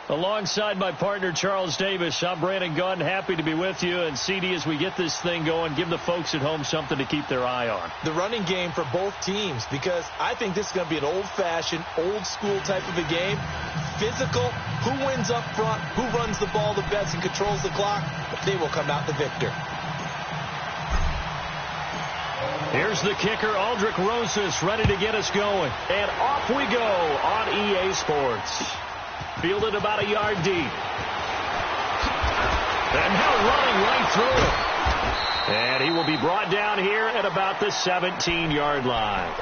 Alongside my partner, Charles Davis, I'm Brandon Gunn. Happy to be with you. And, CD, as we get this thing going, give the folks at home something to keep their eye on. The running game for both teams, because I think this is going to be an old-fashioned, old-school type of a game. Physical, who wins up front, who runs the ball the best and controls the clock, they will come out the victor. Here's the kicker, Aldrich Rosas, ready to get us going. And off we go on EA Sports. Fielded about a yard deep. And now running right through it. And he will be brought down here at about the 17-yard line.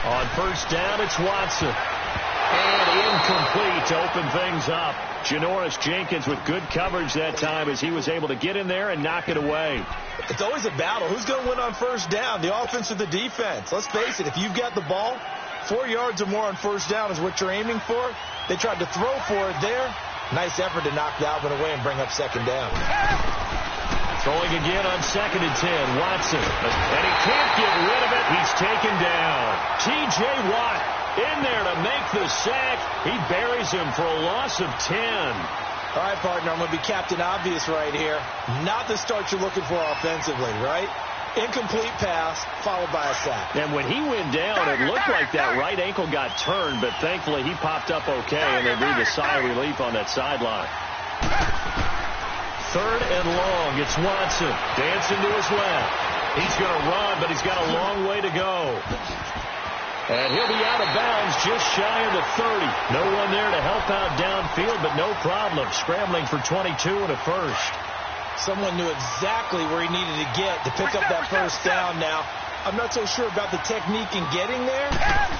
On first down, it's Watson. And incomplete to open things up. Janoris Jenkins with good coverage that time as he was able to get in there and knock it away. It's always a battle. Who's going to win on first down, the offense or the defense? Let's face it, if you've got the ball, 4 yards or more on first down is what you're aiming for. They tried to throw for it there. Nice effort to knock Dalvin away and bring up second down. Throwing again on 2nd and 10. Watson. And he can't get rid of it. He's taken down. T.J. Watt in there to make the sack. He buries him for a loss of 10. All right, partner, I'm going to be Captain Obvious right here. Not the start you're looking for offensively, right? Incomplete pass followed by a sack. And when he went down, it looked like that right ankle got turned, but thankfully he popped up okay, and they breathed a sigh of relief on that sideline. 3rd and long. It's Watson. Dancing to his left. He's going to run, but he's got a long way to go. And he'll be out of bounds just shy of the 30. No one there to help out downfield, but no problem. Scrambling for 22 and a first. Someone knew exactly where he needed to get to pick up that first down now. I'm not so sure about the technique in getting there,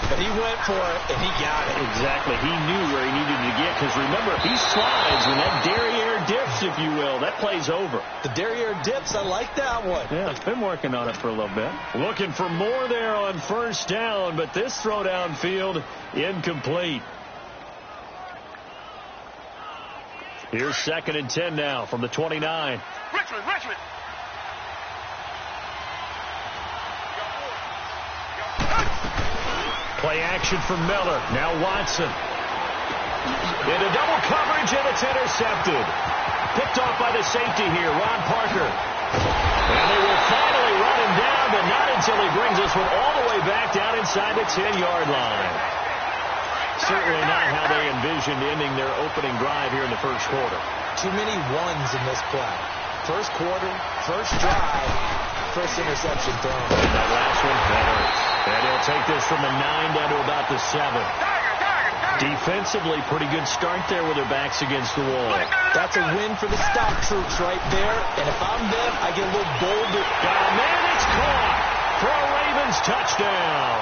but he went for it, and he got it. Exactly. He knew where he needed to get, because remember, he slides, and that derriere dips, if you will. That play's over. The derriere dips, I like that one. Yeah, I've been working on it for a little bit. Looking for more there on first down, but this throw downfield, incomplete. Here's 2nd and 10 now from the 29. Richmond. Play action from Miller. Now Watson. Into double coverage, and it's intercepted. Picked off by the safety here, Ron Parker. And they will finally run him down, but not until he brings this one all the way back down inside the 10-yard line. Certainly not how they envisioned ending their opening drive here in the first quarter. Too many ones in this play. First quarter, first drive, first interception thrown. And that last one, that hurts. And he'll take this from the 9 down to about the 7. Defensively, pretty good start there with their backs against the wall. That's a win for the stock troops right there. And if I'm them, I get a little bolder. Oh, man, it's caught for a Ravens touchdown.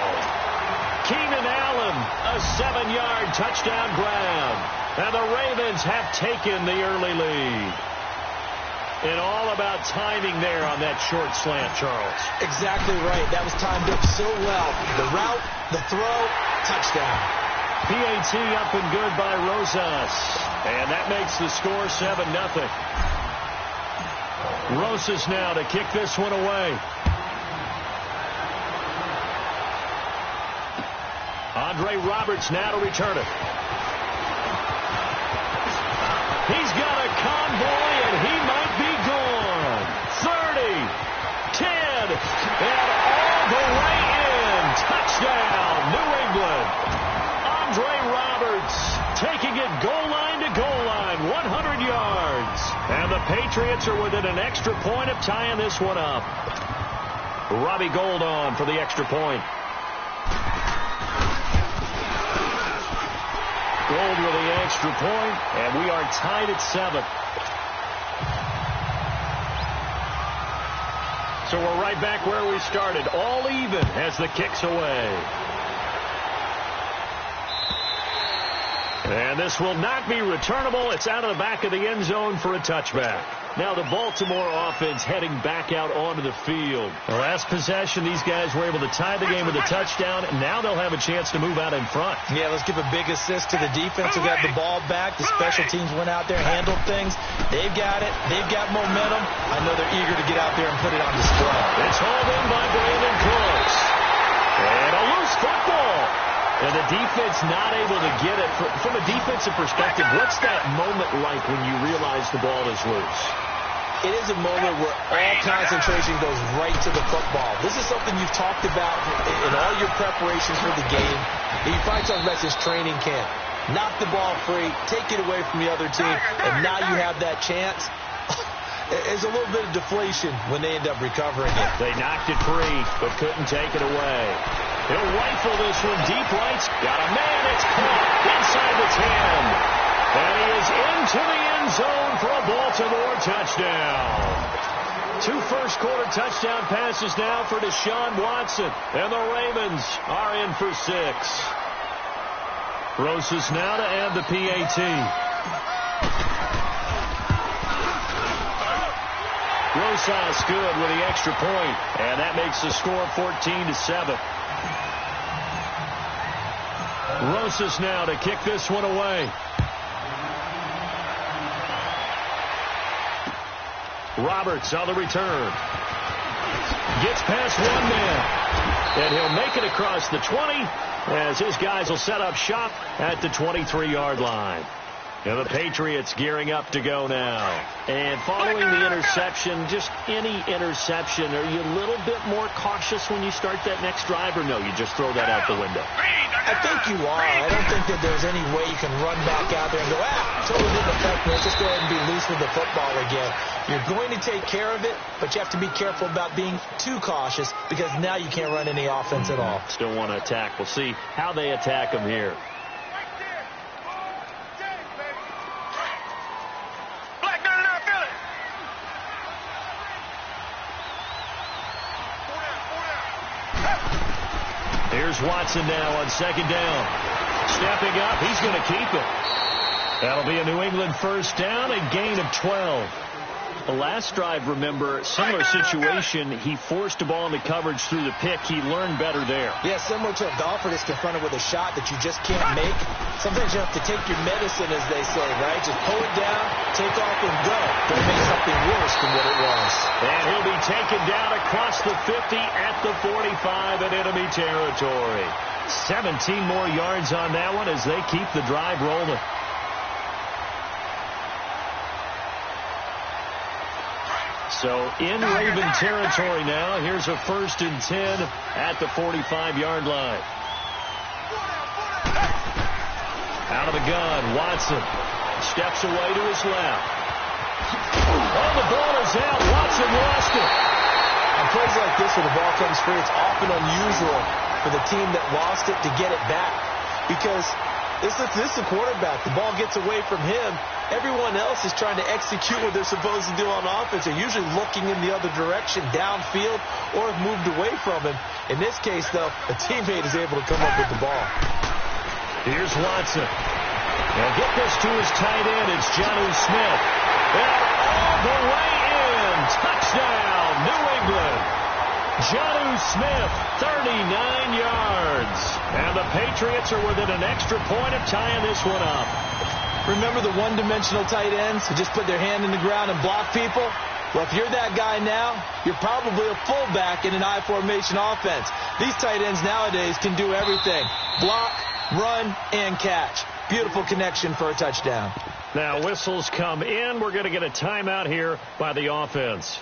Keenan Allen, a 7-yard touchdown grab. And the Ravens have taken the early lead. And all about timing there on that short slant, Charles. Exactly right. That was timed up so well. The route, the throw, touchdown. PAT up and good by Rosas. And that makes the score 7-0. Rosas now to kick this one away. Andre Roberts now to return it. He's got a convoy, and he might be gone. 30, 10, and all the way in. Touchdown, New England. Andre Roberts taking it goal line to goal line, 100 yards. And the Patriots are within an extra point of tying this one up. Robbie Gould on for the extra point. Gould with the extra point, and we are tied at 7. So we're right back where we started, all even as the kick's away. And And this will not be returnable. It's out of the back of the end zone for a touchback. Now the Baltimore offense heading back out onto the field. The last possession, these guys were able to tie the game with a touchdown, and now they'll have a chance to move out in front. Yeah, let's give a big assist to the defense who got the ball back. The special teams went out there, handled things. They've got it. They've got momentum. I know they're eager to get out there and put it on display. It's hauled in by Brandon Cooks. And a loose football. And the defense not able to get it. From a defensive perspective, what's that moment like when you realize the ball is loose? It is a moment where all concentration goes right to the football. This is something you've talked about in all your preparations for the game. And you find something that's just training camp. Knock the ball free, take it away from the other team, and now you have that chance. There's a little bit of deflation when they end up recovering it. They knocked it free, but couldn't take it away. He'll rifle this one deep right. Got a man. It's caught inside the 10. And he is into the end zone for a Baltimore touchdown. 2 first-quarter touchdown passes now for Deshaun Watson. And the Ravens are in for 6. Roses now to add the PAT. Rosas good with the extra point. And that makes the score 14-7. Rosas now to kick this one away. Roberts on the return. Gets past one man. And he'll make it across the 20 as his guys will set up shop at the 23-yard line. And the Patriots gearing up to go now. And following the interception, just any interception, are you a little bit more cautious when you start that next drive, or no, you just throw that out the window? I think you are. I don't think that there's any way you can run back out there and go, totally didn't affect me. Let's just go ahead and be loose with the football again. You're going to take care of it, but you have to be careful about being too cautious because now you can't run any offense at all. Still want to attack. We'll see how they attack them here. Here's Watson now on second down. Stepping up, he's going to keep it. That'll be a New England first down, a gain of 12. The last drive, remember, similar situation. He forced the ball into coverage through the pick. He learned better there. Yeah, similar to a golfer that's confronted with a shot that you just can't make. Sometimes you have to take your medicine, as they say, right? Just pull it down, take off, and go. Don't make something worse than what it was. And he'll be taken down across the 50 at the 45 in enemy territory. 17 more yards on that one as they keep the drive rolling. So in Raven territory now. Here's a 1st and 10 at the 45-yard line. Out of the gun, Watson steps away to his left. Oh, the ball is out. Watson lost it. On plays like this where the ball comes free, it's often unusual for the team that lost it to get it back because this is the quarterback. The ball gets away from him. Everyone else is trying to execute what they're supposed to do on offense. They're usually looking in the other direction, downfield, or have moved away from him. In this case, though, a teammate is able to come up with the ball. Here's Watson. They'll get this to his tight end. It's Jonnu Smith. And all the way in. Touchdown, New England. Jonnu Smith, 39 yards. And the Patriots are within an extra point of tying this one up. Remember the one-dimensional tight ends who just put their hand in the ground and block people? Well, if you're that guy now, you're probably a fullback in an I-formation offense. These tight ends nowadays can do everything. Block, run, and catch. Beautiful connection for a touchdown. Now whistles come in. We're going to get a timeout here by the offense.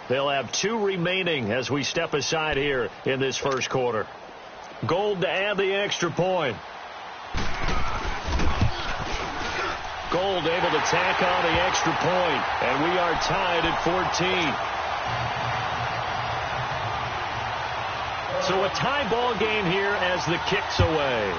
They'll have 2 remaining as we step aside here in this first quarter. Gold to add the extra point. Gold able to tack on the extra point, and we are tied at 14. So a tie ball game here as the kick's away.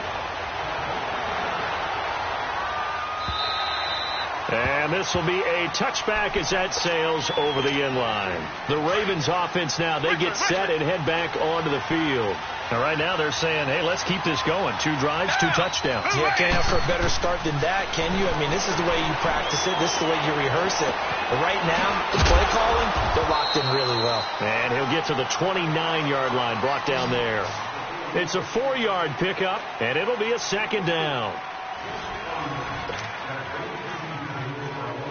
And this will be a touchback as that sails over the inline. The Ravens offense now, they get set and head back onto the field. And right now they're saying, hey, let's keep this going. 2 drives, 2 touchdowns. Yeah, can't ask for a better start than that, can you? I mean, this is the way you practice it. This is the way you rehearse it. But right now, the play calling, they're locked in really well. And he'll get to the 29-yard line, brought down there. It's a 4-yard pickup, and it'll be a 2nd down.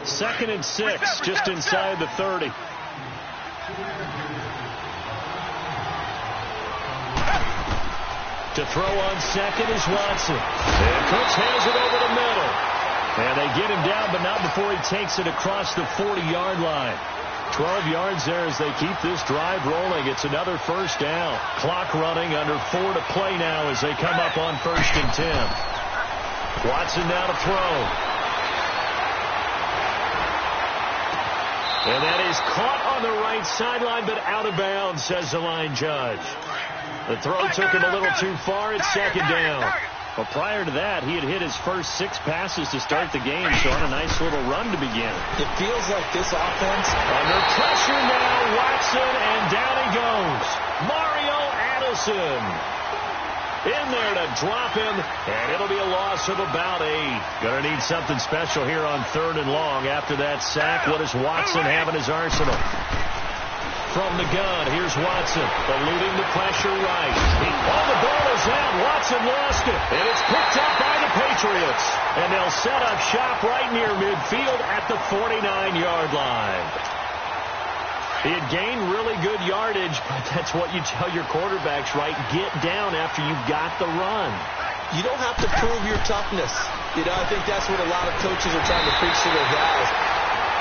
2nd and 6, just inside the 30. To throw on 2nd is Watson. And Cooks hands it over the middle. And they get him down, but not before he takes it across the 40-yard line. 12 yards there as they keep this drive rolling. It's another 1st down. Clock running, under 4 to play now as they come up on 1st and 10. Watson now to throw. And that is caught on the right sideline, but out of bounds, says the line judge. The throw took him a little too far. It's 2nd down. Well, prior to that, he had hit his first 6 passes to start the game, so on a nice little run to begin. It feels like this offense. Under pressure now, Watson, and down he goes. Mario Addison in there to drop him, and it'll be a loss of about 8. Going to need something special here on 3rd and long after that sack. What does Watson have in his arsenal? From the gun, here's Watson, eluding the pressure right. The ball is out. Watson lost it, and it's picked up by the Patriots. And they'll set up shop right near midfield at the 49-yard line. He had gained really good yardage, but that's what you tell your quarterbacks, right? Get down after you've got the run. You don't have to prove your toughness. You know, I think that's what a lot of coaches are trying to preach to their guys.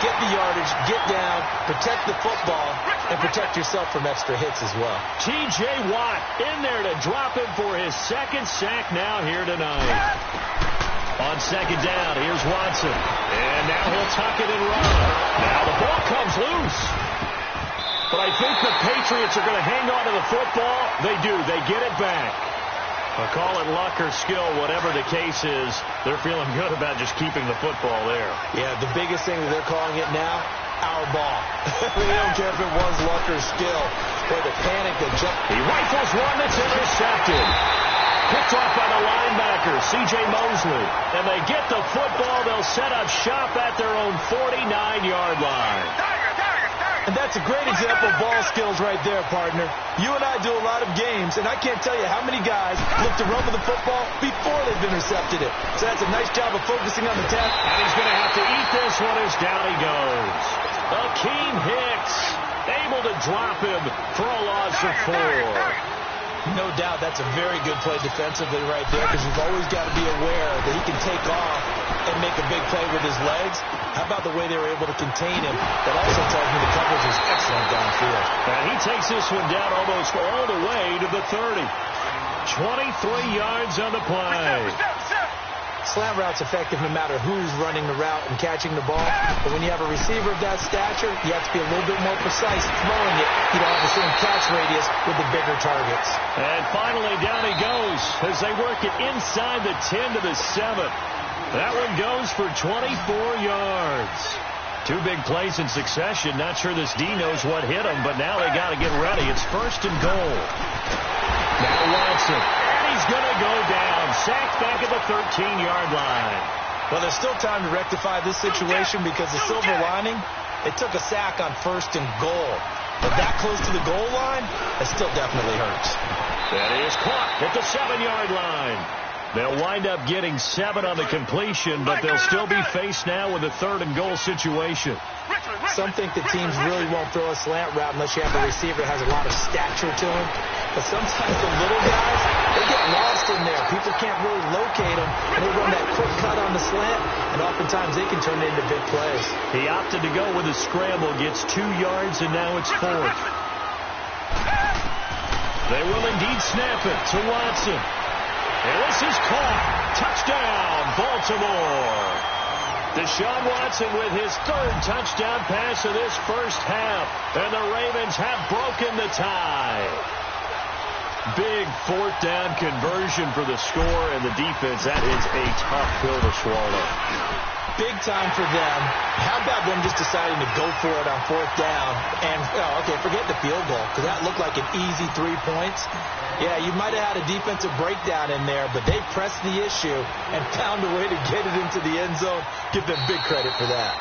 Get the yardage, get down, protect the football, and protect yourself from extra hits as well. T.J. Watt in there to drop him for his 2nd sack now here tonight. On 2nd down, here's Watson. And now he'll tuck it and run. Now the ball comes loose. But I think the Patriots are going to hang on to the football. They do. They get it back. I'll call it luck or skill, whatever the case is. They're feeling good about just keeping the football there. Yeah, the biggest thing that they're calling it now, our ball. They don't care if it was luck or skill. Or the panic that jumped. He rifles one that's intercepted. Picked off by the linebacker, C.J. Mosley. And they get the football. They'll set up shop at their own 49-yard line. And that's a great example of ball skills right there, partner. You and I do a lot of games, and I can't tell you how many guys look to run with the football before they've intercepted it. So that's a nice job of focusing on the task. And he's going to have to eat this one as down he goes. Akeem Hicks able to drop him for a loss of 4. No doubt that's a very good play defensively right there, because you've always got to be aware that he can take off and make a big play with his legs. How about the way they were able to contain him? That also tells me the coverage is excellent downfield. And he takes this one down almost all the way to the 30. 23 yards on the play. Slant route's effective no matter who's running the route and catching the ball. But when you have a receiver of that stature, you have to be a little bit more precise throwing it. You don't have the same catch radius with the bigger targets. And finally, down he goes as they work it inside the 10 to the 7. That one goes for 24 yards. 2 big plays in succession. Not sure this D knows what hit him, but now they got to get ready. It's 1st and goal. Now Watson. He's going to go down. Sacked back at the 13-yard line. Well, there's still time to rectify this situation because the silver lining, it took a sack on 1st and goal. But that close to the goal line, it still definitely hurts. That is caught at the 7-yard line. They'll wind up getting 7 on the completion, but they'll still be faced now with a 3rd and goal situation. Some think that teams really won't throw a slant route unless you have a receiver that has a lot of stature to him. But sometimes the little guys, they get lost in there. People can't really locate them, and they run that quick cut on the slant, and oftentimes they can turn it into big plays. He opted to go with a scramble, gets 2 yards, and now it's 4th. They will indeed snap it to Watson. And this is caught. Touchdown, Baltimore. Deshaun Watson with his 3rd touchdown pass of this first half. And the Ravens have broken the tie. Big fourth down conversion for the score, and the defense, that is a tough pill to swallow. Big time for them. How about them just deciding to go for it on fourth down? And, okay, forget the field goal, because that looked like an easy 3 points. Yeah, you might have had a defensive breakdown in there, but they pressed the issue and found a way to get it into the end zone. Give them big credit for that.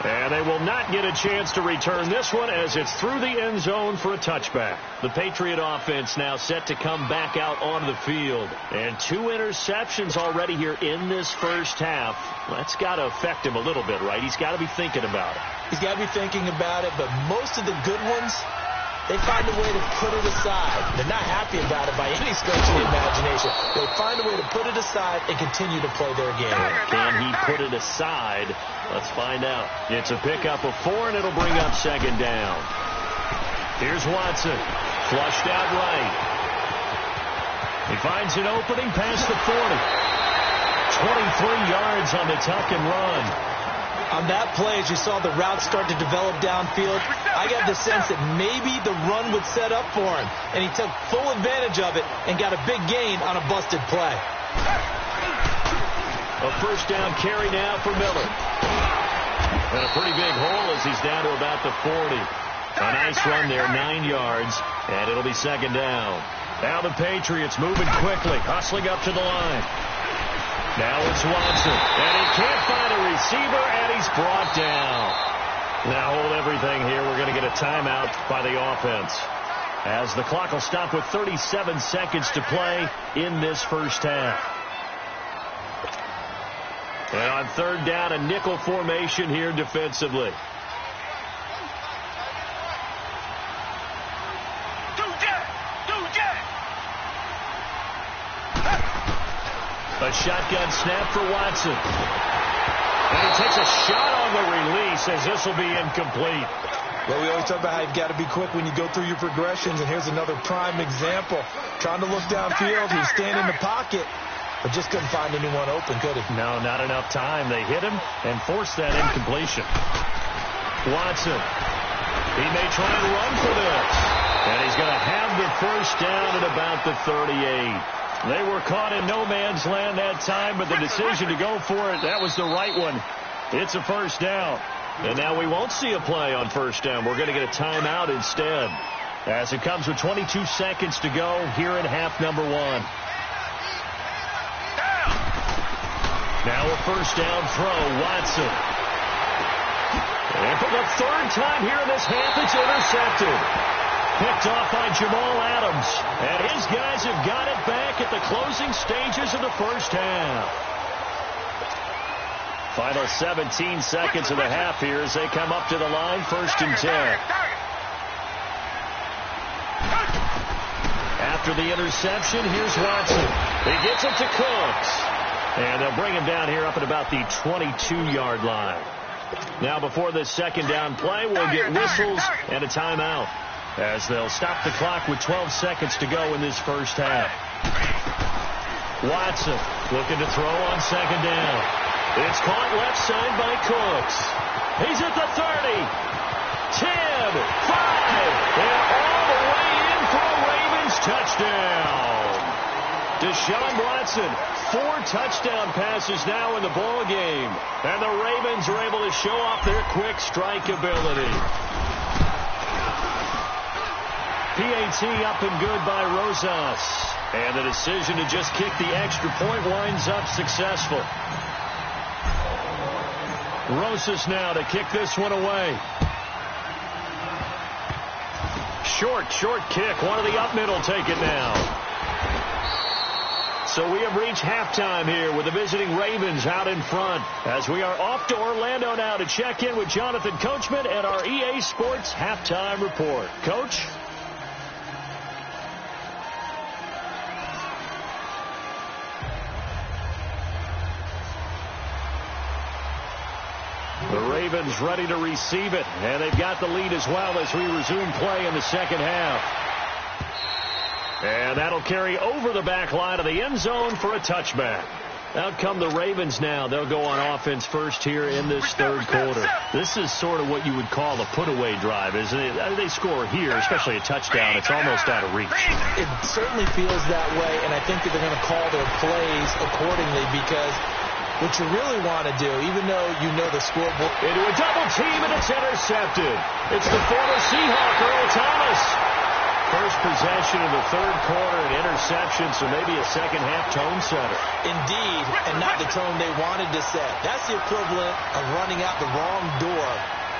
And they will not get a chance to return this one as it's through the end zone for a touchback. The Patriot offense now set to come back out onto the field. And 2 interceptions already here in this first half. That's got to affect him a little bit, right? He's got to be thinking about it. He's got to be thinking about it, but most of the good ones, they find a way to put it aside. They're not happy about it by any stretch of the imagination. They find a way to put it aside and continue to play their game. Can he put it aside? Let's find out. It's a pickup of 4, and it'll bring up second down. Here's Watson. Flushed out right. He finds an opening past the 40. 23 yards on the tuck and run. On that play, as you saw the route start to develop downfield, I got the sense that maybe the run would set up for him, and he took full advantage of it and got a big gain on a busted play. A first down carry now for Miller. And a pretty big hole as he's down to about the 40. A nice run there, 9 yards, and it'll be second down. Now the Patriots moving quickly, hustling up to the line. Now it's Watson, and he can't find a receiver, and he's brought down. Now hold everything here. We're going to get a timeout by the offense, as the clock will stop with 37 seconds to play in this first half. And on third down, a nickel formation here defensively. A shotgun snap for Watson. And he takes a shot on the release as this will be incomplete. Well, we always talk about how you've got to be quick when you go through your progressions, and here's another prime example. Trying to look downfield, he's standing in the pocket, but just couldn't find anyone open, could he? No, not enough time. They hit him and forced that incompletion. Watson. He may try and run for this. And he's going to have the first down at about the 38. They were caught in no man's land that time, but the decision to go for it, that was the right one. It's a first down. And now we won't see a play on first down. We're going to get a timeout instead, as it comes with 22 seconds to go here in half number 1. Now a first down throw, Watson. And for the third time here in this half, it's intercepted. Picked off by Jamal Adams. And his guys have got it back at the closing stages of the first half. Final 17 seconds of the half here as they come up to the line, 1st and 10. After the interception, here's Watson. He gets it to Cooks. And they'll bring him down here up at about the 22-yard line. Now before this second down play, we'll get whistles and a timeout, as they'll stop the clock with 12 seconds to go in this first half. Watson looking to throw on second down. It's caught left side by Cooks. He's at the 30, 10, 5, and all the way in for a Ravens touchdown. Deshaun Watson, 4 touchdown passes now in the ball game, and the Ravens are able to show off their quick strike ability. PAT up and good by Rosas. And the decision to just kick the extra point winds up successful. Rosas now to kick this one away. Short kick. One of the up middle take it now. So we have reached halftime here with the visiting Ravens out in front, as we are off to Orlando now to check in with Jonathan Coachman and our EA Sports halftime report. Coach? The Ravens ready to receive it, and they've got the lead as well as we resume play in the second half. And that'll carry over the back line of the end zone for a touchback. Out come the Ravens now. They'll go on offense first here in this third quarter. This is sort of what you would call a put-away drive, isn't it? They score here, especially a touchdown. It's almost out of reach. It certainly feels that way, and I think that they're going to call their plays accordingly because what you really want to do, even though you know the scoreboard. Into a double team, and it's intercepted. It's the former Seahawk, Earl Thomas. First possession of the third quarter, an interception, so maybe a second-half tone setter. Indeed, and not the tone they wanted to set. That's the equivalent of running out the wrong door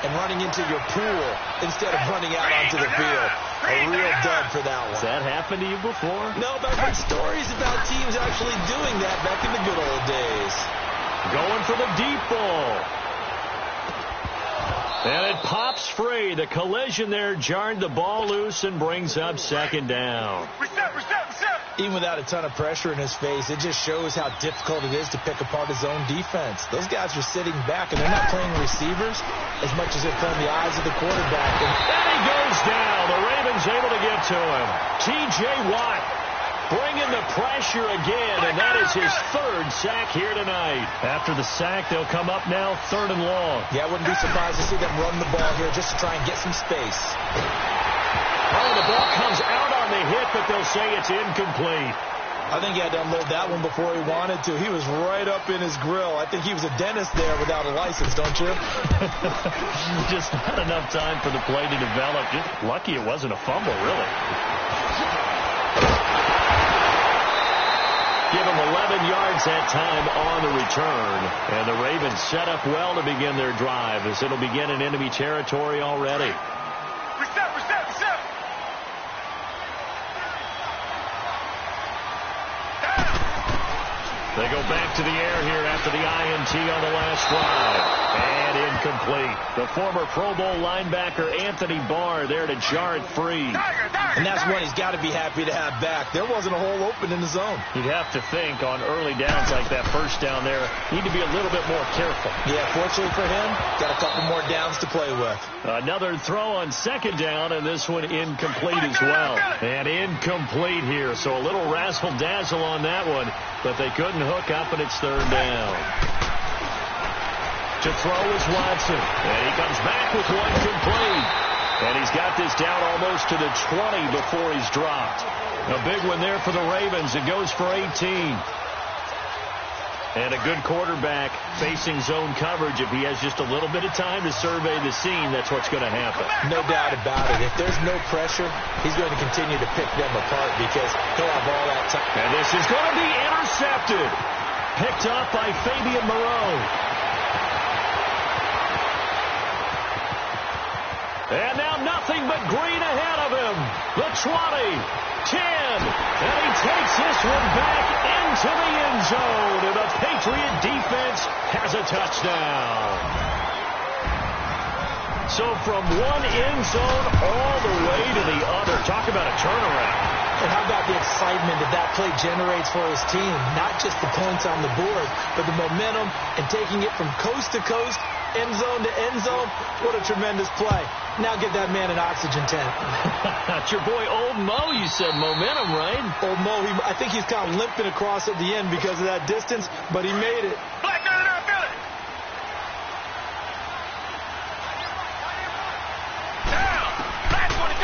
and running into your pool instead of running out onto the field. A real dud for that one. Has that happened to you before? No, but I've heard stories about teams actually doing that back in the good old days. Going for the deep ball. And it pops free. The collision there jarred the ball loose and brings up second down. Even without a ton of pressure in his face, it just shows how difficult it is to pick apart his own defense. Those guys are sitting back, and they're not playing receivers as much as they're playing the eyes of the quarterback. And he goes down. The Ravens able to get to him. T.J. Watt bringing the pressure again, and that is his third sack here tonight. After the sack, they'll come up now third and long. Yeah, I wouldn't be surprised to see them run the ball here just to try and get some space. Oh, the ball comes out on the hit, but they'll say it's incomplete. I think he had to unload that one before he wanted to. He was right up in his grill. I think he was a dentist there without a license, don't you? Just not enough time for the play to develop. Just lucky it wasn't a fumble, really. Give him 11 yards that time on the return. And the Ravens set up well to begin their drive as it'll begin in enemy territory already. Reset. They go back to the air here after the INT on the last drive. And incomplete. The former Pro Bowl linebacker Anthony Barr there to jar it free. And that's one he's got to be happy to have back. There wasn't a hole open in the zone. You'd have to think on early downs like that first down there, need to be a little bit more careful. Yeah, fortunately for him, got a couple more downs to play with. Another throw on second down, and this one incomplete as well. And incomplete here, so a little razzle-dazzle on that one, but they couldn't hook up, and it's third down. To throw is Watson, and he comes back with one complete. And he's got this down almost to the 20 before he's dropped. A big one there for the Ravens. It goes for 18. And a good quarterback facing zone coverage. If he has just a little bit of time to survey the scene, that's what's going to happen. No doubt about it. If there's no pressure, he's going to continue to pick them apart because he'll have all that time. And this is going to be intercepted. Picked up by Fabian Moreau. And now nothing but green ahead of him. The 20, 10, and he takes this one back into the end zone. And the Patriot defense has a touchdown. So from one end zone all the way to the other. Talk about a turnaround. And how about the excitement that play generates for his team? Not just the points on the board, but the momentum and taking it from coast to coast, end zone to end zone. What a tremendous play. Now get that man an oxygen tent. That's your boy Old Mo, you said. Momentum, right? Old Mo, I think he's kind of limping across at the end because of that distance, but he made it.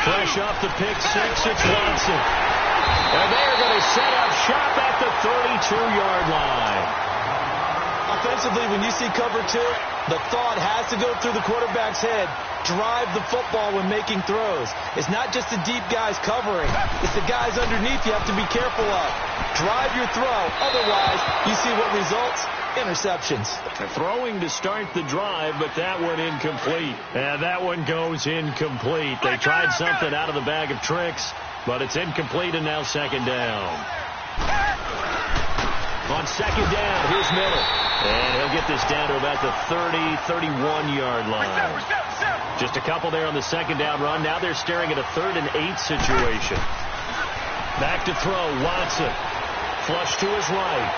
Fresh off the pick six, it's Watson. And they're going to set up shop at the 32-yard line. Offensively, when you see cover two, the thought has to go through the quarterback's head. Drive the football when making throws. It's not just the deep guys covering. It's the guys underneath you have to be careful of. Drive your throw. Otherwise, you see what results? Interceptions. Throwing to start the drive, but that one incomplete. And that one goes incomplete. They tried something out of the bag of tricks, but it's incomplete and now second down. On second down, here's Miller. And he'll get this down to about the 30, 31-yard line. Just a couple there on the second down run. Now they're staring at a 3rd and 8 situation. Back to throw, Watson. Flush to his right.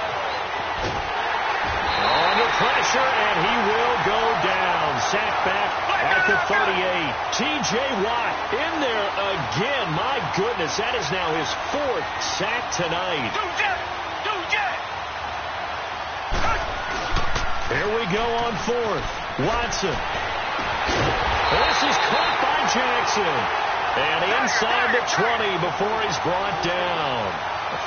Under pressure, and he will go down. Sack back at the 38. T.J. Watt in there again. My goodness, that is now his 4th sack tonight. we go on fourth. Watson. This is caught by Jackson. And inside the 20 before he's brought down.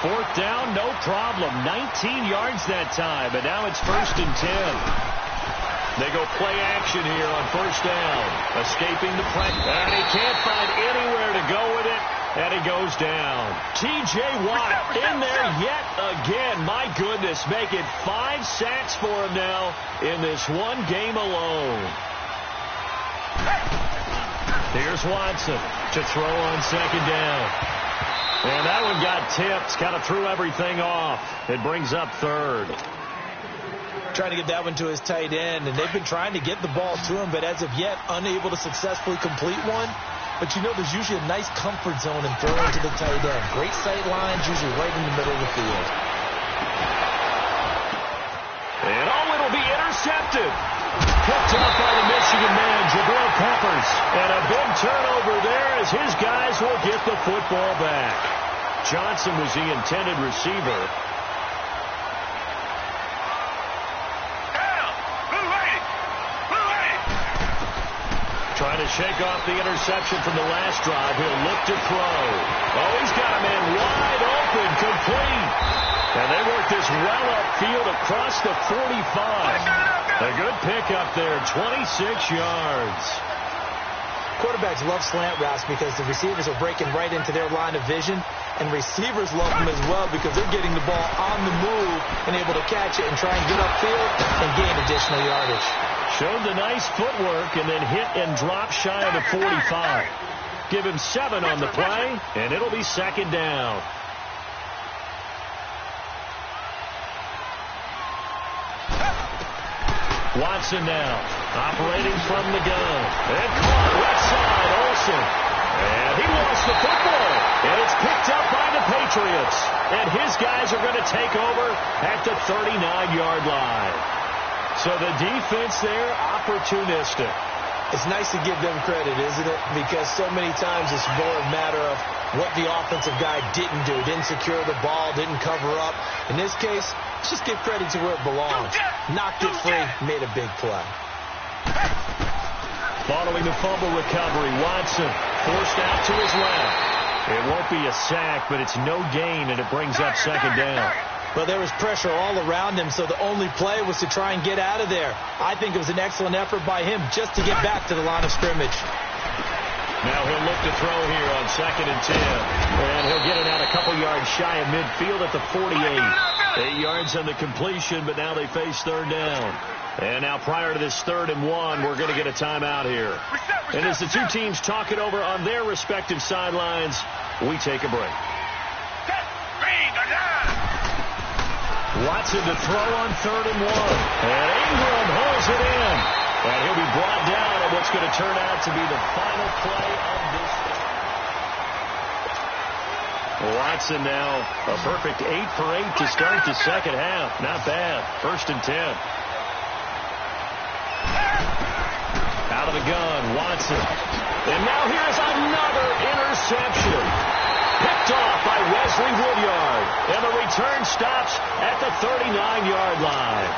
Fourth down, no problem. 19 yards that time, but now it's 1st and 10. They go play action here on 1st down. Escaping the play. And he can't find anywhere to go with it. And he goes down. T.J. Watt in there yet again. My goodness, making 5 sacks for him now in this one game alone. Here's Watson to throw on 2nd down. And that one got tipped. Kind of threw everything off. It brings up 3rd. Trying to get that one to his tight end, and they've been trying to get the ball to him, but as of yet, unable to successfully complete one. But you know there's usually a nice comfort zone in throwing to the tight end. Great sight lines, usually right in the middle of the field. And it'll be intercepted. Picked up by the Michigan man, Jabril Peppers. And a big turnover there as his guys will get the football back. Johnson was the intended receiver. Trying to shake off the interception from the last drive. He'll look to throw. Oh, he's got a man wide open, complete. And they work this well upfield across the 45. A good pickup there, 26 yards. Quarterbacks love slant routes because the receivers are breaking right into their line of vision, and receivers love them as well because they're getting the ball on the move and able to catch it and try and get upfield and gain additional yardage. Showed the nice footwork and then hit and drop shy of the 45. Give him 7 on the play, and it'll be 2nd down. Watson now, operating from the gun. And caught left side, Olsen. And he lost the football. And it's picked up by the Patriots. And his guys are going to take over at the 39-yard line. So the defense there, opportunistic. It's nice to give them credit, isn't it? Because so many times it's more a matter of what the offensive guy didn't do. Didn't secure the ball, didn't cover up. In this case, let's just give credit to where it belongs. Knocked it free, made a big play. Following the fumble recovery, Watson forced out to his left. It won't be a sack, but it's no gain, and it brings up 2nd down. Well, there was pressure all around him, so the only play was to try and get out of there. I think it was an excellent effort by him just to get back to the line of scrimmage. Now he'll look to throw here on 2nd and 10. And he'll get it out a couple yards shy of midfield at the 48. 8 yards on the completion, but now they face 3rd down. And now prior to this 3rd and 1, we're going to get a timeout here. And as the two teams talk it over on their respective sidelines, we take a break. Watson to throw on 3rd and 1. And Ingram holds it in. And he'll be brought down at what's going to turn out to be the final play of this game. Watson now a perfect 8 for 8 to start the 2nd half. Not bad. 1st and 10. Out of the gun, Watson. And now here's another interception. Picked off by Wesley Woodyard. And the return stops at the 39-yard line.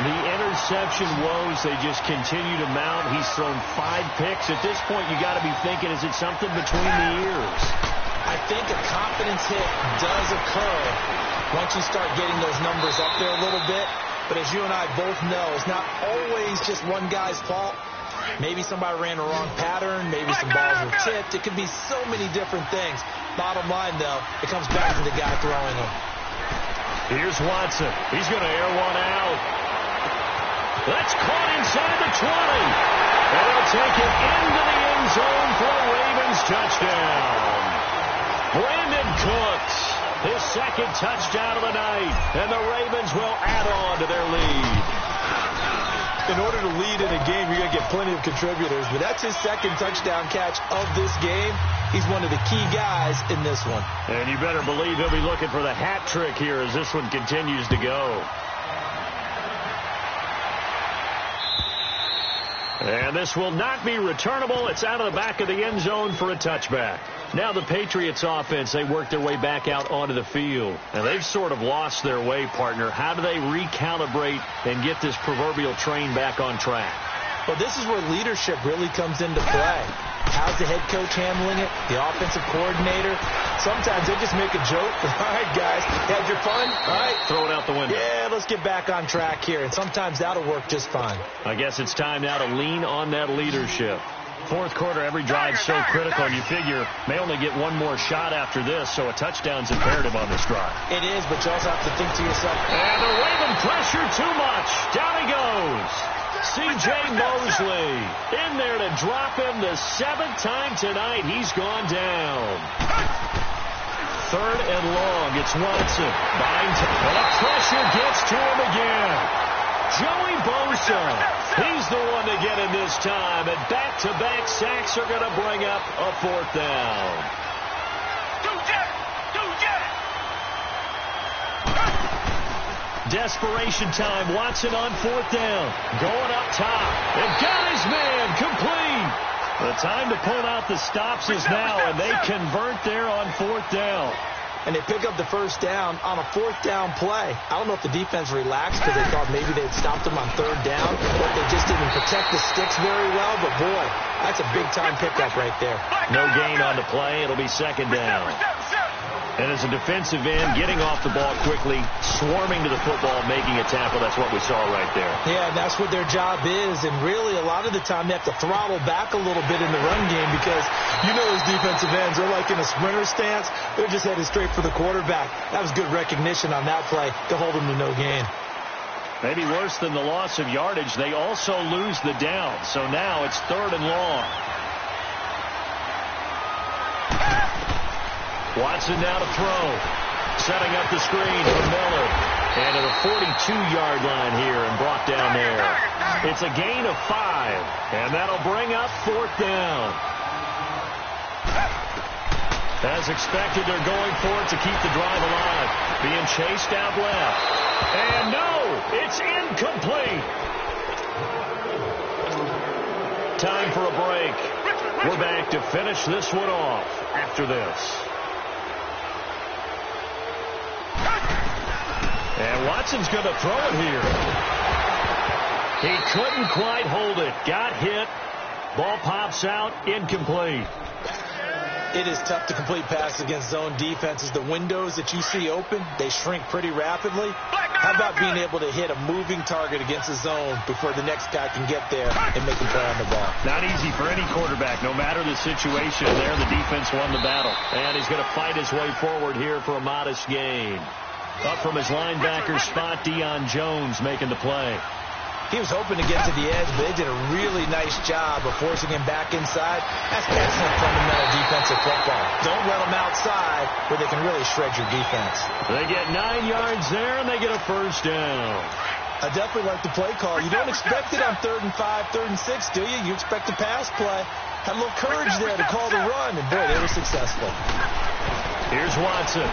The interception woes, they just continue to mount. He's thrown 5 picks. At this point, you got to be thinking, is it something between the ears? I think a confidence hit does occur once you start getting those numbers up there a little bit. But as you and I both know, it's not always just one guy's fault. Maybe somebody ran a wrong pattern. Maybe some balls were tipped. It could be so many different things. Bottom line, though, it comes back to the guy throwing them. Here's Watson. He's going to air one out. That's caught inside the 20. And they'll take it into the end zone for a Ravens touchdown. Brandon Cooks, his 2nd touchdown of the night. And the Ravens will add on to their lead. In order to lead in a game, you're going to get plenty of contributors. But that's his 2nd touchdown catch of this game. He's one of the key guys in this one. And you better believe he'll be looking for the hat trick here as this one continues to go. And this will not be returnable. It's out of the back of the end zone for a touchback. Now the Patriots offense, they work their way back out onto the field. And they've sort of lost their way, partner. How do they recalibrate and get this proverbial train back on track? Well, this is where leadership really comes into play. How's the head coach handling it? The offensive coordinator? Sometimes they just make a joke. All right, guys, had your fun? All right. Throw it out the window. Yeah, let's get back on track here. And sometimes that'll work just fine. I guess it's time now to lean on that leadership. Fourth quarter, every drive so critical, and you figure may only get one more shot after this, so a touchdown's imperative on this drive. It is, but you also have to think to yourself. And they're waving pressure too much. Down he goes. C.J. Mosley in there to drop him the 7th time tonight. He's gone down. 3rd and long. It's Watson. And the pressure gets to him again. Joey Bosa. He's the one to get in this time. And back-to-back sacks are going to bring up a 4th down. Desperation time. Watson on 4th down. Going up top. And got his man. Complete. The time to pull out the stops is now, and they convert there on 4th down. And they pick up the 1st down on a 4th down play. I don't know if the defense relaxed because they thought maybe they'd stopped them on 3rd down, but they just didn't protect the sticks very well. But, boy, that's a big-time pickup right there. No gain on the play. It'll be 2nd down. And as a defensive end, getting off the ball quickly, swarming to the football, making a tackle, that's what we saw right there. Yeah, that's what their job is. And really, a lot of the time, they have to throttle back a little bit in the run game because you know those defensive ends, they're like in a sprinter stance. They're just headed straight for the quarterback. That was good recognition on that play to hold them to no gain. Maybe worse than the loss of yardage, they also lose the down. So now it's 3rd and long. Watson now to throw. Setting up the screen for Miller. And to the 42-yard line here and brought down there. It's a gain of 5. And that'll bring up 4th down. As expected, they're going for it to keep the drive alive. Being chased out left. And no, it's incomplete. Time for a break. We're back to finish this one off after this. And Watson's going to throw it here. He couldn't quite hold it. Got hit. Ball pops out. Incomplete. It is tough to complete passes against zone defenses. The windows that you see open, they shrink pretty rapidly. How about being able to hit a moving target against a zone before the next guy can get there and make a play on the ball? Not easy for any quarterback, no matter the situation. There, the defense won the battle. And he's going to fight his way forward here for a modest gain. Up from his linebacker spot, Deion Jones making the play. He was hoping to get to the edge, but they did a really nice job of forcing him back inside. That's excellent fundamental defensive football. Don't let them outside where they can really shred your defense. They get 9 yards there, and they get a 1st down. I definitely like the play call. You don't expect it on 3rd and 5, 3rd and 6, do you? You expect a pass play. Had a little courage there to call the run, and, boy, they were successful. Here's Watson.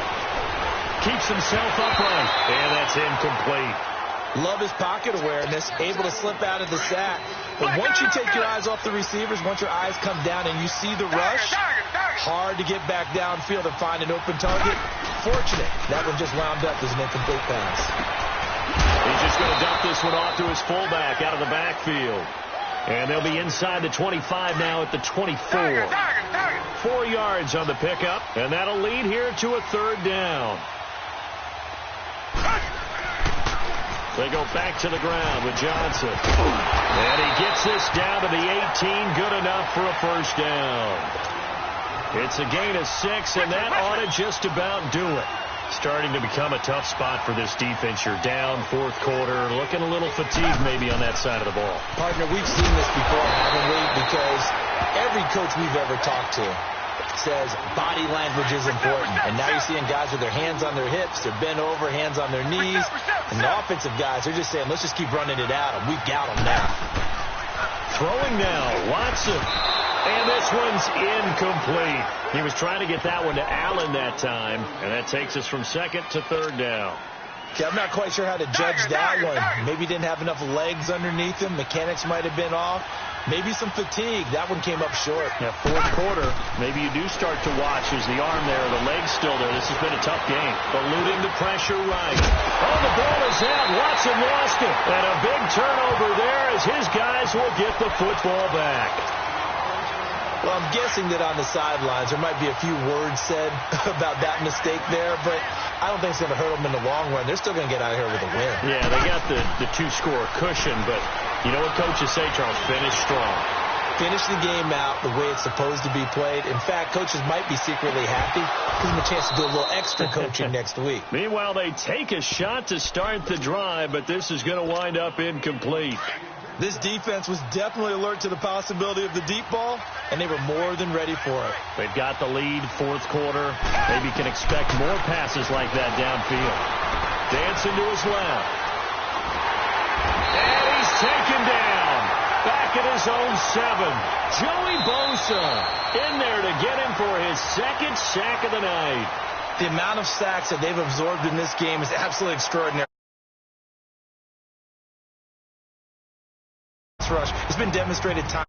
Keeps himself upright, and that's incomplete. Love his pocket awareness, able to slip out of the sack. But once you take your eyes off the receivers, once your eyes come down and you see the rush, hard to get back downfield and find an open target. Fortunate, that one just wound up as an incomplete pass. He's just going to dump this one off to his fullback out of the backfield. And they'll be inside the 25 now at the 24. 4 yards on the pickup, and that'll lead here to a 3rd down. They go back to the ground with Johnson. And he gets this down to the 18. Good enough for a 1st down. It's a gain of 6, and that ought to just about do it. Starting to become a tough spot for this defense. You're down 4th quarter, looking a little fatigued maybe on that side of the ball. Partner, we've seen this before, haven't we? Because every coach we've ever talked to says body language is important. And now you're seeing guys with their hands on their hips, they're bent over, hands on their knees. And the offensive guys are just saying, let's just keep running it at them. We've got them now. Throwing now, Watson. And this one's incomplete. He was trying to get that one to Allen that time. And that takes us from 2nd to 3rd down. Yeah, I'm not quite sure how to judge that one. Maybe he didn't have enough legs underneath him. Mechanics might have been off. Maybe some fatigue. That one came up short. Yeah, fourth quarter, maybe you do start to watch as the arm there, the leg's still there. This has been a tough game. Eluding the pressure right. Oh, the ball is out. Watson lost it. And a big turnover there as his guys will get the football back. Well, I'm guessing that on the sidelines there might be a few words said about that mistake there, but I don't think it's going to hurt them in the long run. They're still going to get out of here with a win. Yeah, they got the two-score cushion, but you know what coaches say, Charles? Finish strong. Finish the game out the way it's supposed to be played. In fact, coaches might be secretly happy. Gives them a chance to do a little extra coaching next week. Meanwhile, they take a shot to start the drive, but this is going to wind up incomplete. This defense was definitely alert to the possibility of the deep ball, and they were more than ready for it. They've got the lead, fourth quarter. Maybe can expect more passes like that downfield. Dancing to his left. And he's taken down. Back at his own 7. Joey Bosa in there to get him for his second sack of the night. The amount of sacks that they've absorbed in this game is absolutely extraordinary. Rush has been demonstrated time.